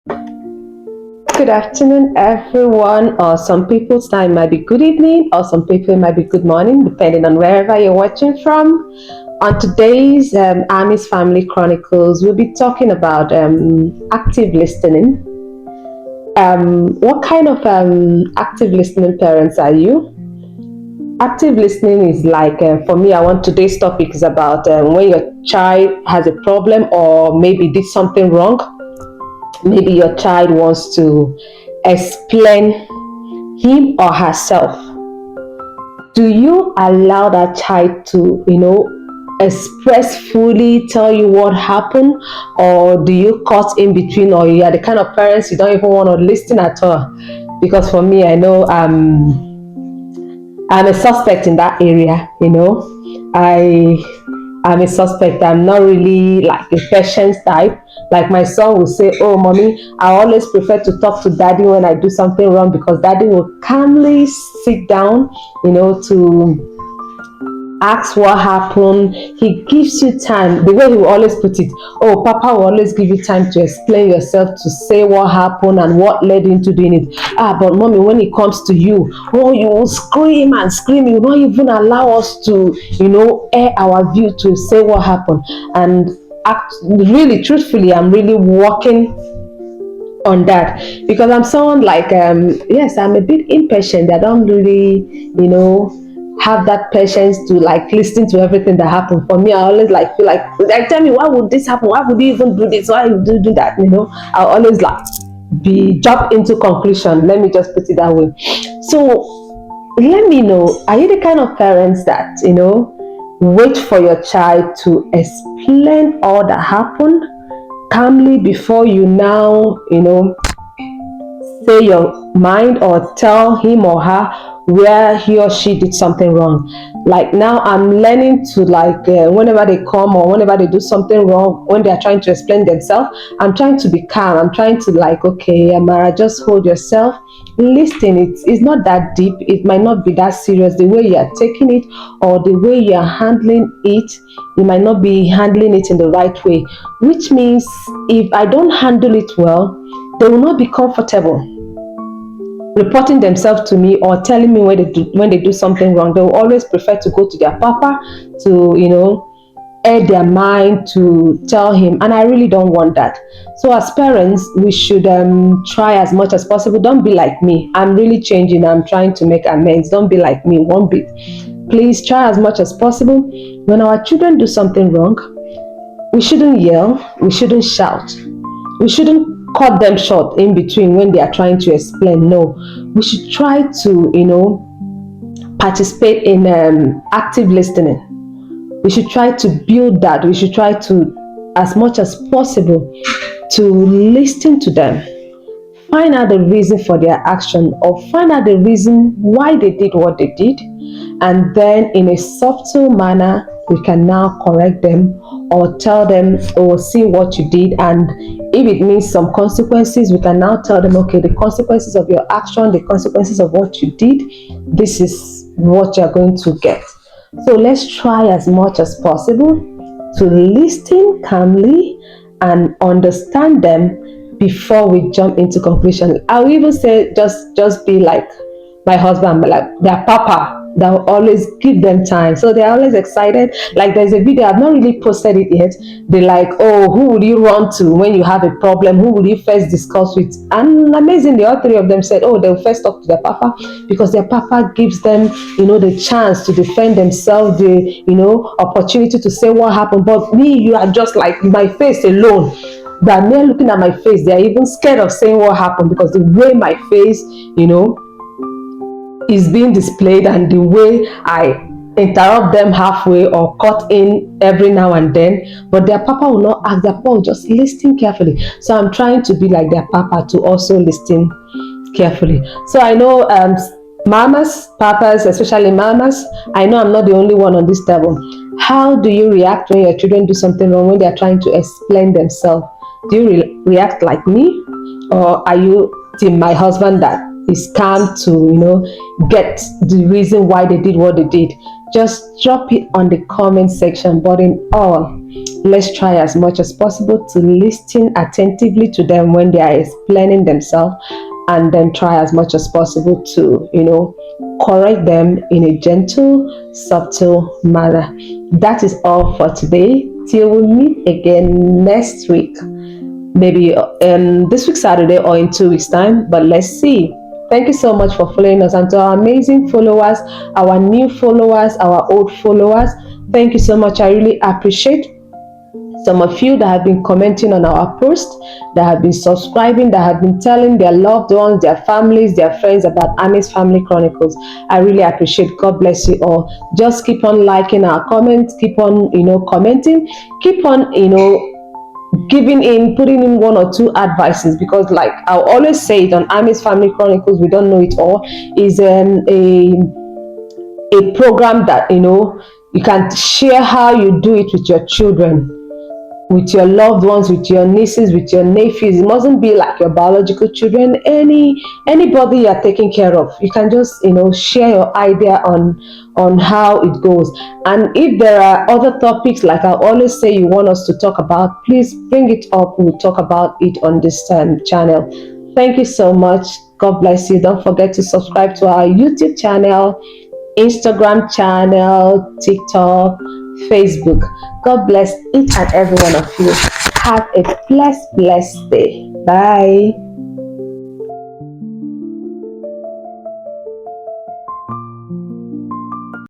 Good afternoon, everyone. Or some people's time might be good evening, or some people might be good morning, depending on wherever you're watching from. On today's Army's Family Chronicles, we'll be talking about active listening. What kind of active listening parents are you? Active listening is like, for me, I want today's topic is about when your child has a problem or maybe did something wrong. Maybe your child wants to explain him or herself. Do you allow that child to, express fully, tell you what happened, or do you cut in between, or you are the kind of parents you don't even want to listen at all? Because for me, I know I'm a suspect in that area. I'm a suspect. I'm not really like a patience type. Like my son will say, "Oh, mommy, I always prefer to talk to daddy when I do something wrong because daddy will calmly sit down, to ask what happened. He gives you time. The way he will always put it, oh, Papa will always give you time to explain yourself, to say what happened and what led into doing it. But mommy, when it comes to you, oh, you will scream and scream. You will not even allow us to, air our view to say what happened." And really, truthfully, I'm really working on that because I'm someone like yes, I'm a bit impatient. I don't really have that patience to like listen to everything that happened. For me, I always like feel like tell me, why would this happen, why would you even do this, why would you do that? I always like be jump into conclusion. Let me just put it that way. So let me know, are you the kind of parents that wait for your child to explain all that happened calmly before you now say your mind or tell him or her where he or she did something wrong? Like now I'm learning to like whenever they come or whenever they do something wrong, when they are trying to explain themselves, I'm trying to be calm. I'm trying to like, okay, Amara, just hold yourself, listen. It's not that deep, it might not be that serious. The way you are taking it or the way you are handling it, you might not be handling it in the right way, which means if I don't handle it well, they will not be comfortable reporting themselves to me or telling me when they do something wrong. They will always prefer to go to their papa to air their mind, to tell him, and I really don't want that. So as parents, we should try as much as possible. Don't be like me. I'm really changing. I'm trying to make amends. Don't be like me one bit. Please try as much as possible. When our children do something wrong, we shouldn't yell, we shouldn't shout, we shouldn't cut them short in between when they are trying to explain. No, we should try to participate in active listening. We should try to build that. We should try to, as much as possible, to listen to them, find out the reason for their action or find out the reason why they did what they did, and then in a subtle manner we can now correct them or tell them, or see what you did, and if it means some consequences, we can now tell them, okay, the consequences of your action, the consequences of what you did, this is what you're going to get. So let's try as much as possible to listen calmly and understand them before we jump into conclusion. I will even say just be like my husband, like their papa, that will always give them time. So they're always excited. Like there's a video, I've not really posted it yet. They're like, oh, who would you run to when you have a problem? Who will you first discuss with? And amazingly, all three of them said, oh, they'll first talk to their papa because their papa gives them, the chance to defend themselves, the, opportunity to say what happened. But me, you are just like my face alone. That they're looking at my face, they're even scared of saying what happened because the way my face, is being displayed and the way I interrupt them halfway or cut in every now and then, but their papa will not ask. Their papa will just listen carefully. So I'm trying to be like their papa, to also listen carefully. So I know mamas, papas, especially mamas, I know I'm not the only one on this level. How do you react when your children do something wrong, when they're trying to explain themselves? Do you react like me, or are you team my husband that is calm to get the reason why they did what they did? Just drop it on the comment section. But in all, let's try as much as possible to listen attentively to them when they are explaining themselves, and then try as much as possible to, correct them in a gentle, subtle manner. That is all for today. Till we meet again next week, maybe this week Saturday or in 2 weeks' time, but let's see. Thank you so much for following us, and to our amazing followers, our new followers, our old followers. Thank you so much. I really appreciate some of you that have been commenting on our post, that have been subscribing, that have been telling their loved ones, their families, their friends about Ami's Family Chronicles. I really appreciate. God bless you all. Just keep on liking our comments, keep on, commenting, keep on, putting in one or two advices, because like I always say it on Ami's Family Chronicles, we don't know it all, is a program that, you can share how you do it with your children, with your loved ones, with your nieces, with your nephews. It mustn't be like your biological children. Anybody you're taking care of, you can just share your idea on how it goes. And if there are other topics, like I always say, you want us to talk about, please bring it up. We'll talk about it on this channel. Thank you so much. God bless you. Don't forget to subscribe to our YouTube channel, Instagram channel, TikTok, Facebook. God bless each and every one of you. Have a blessed day. Bye.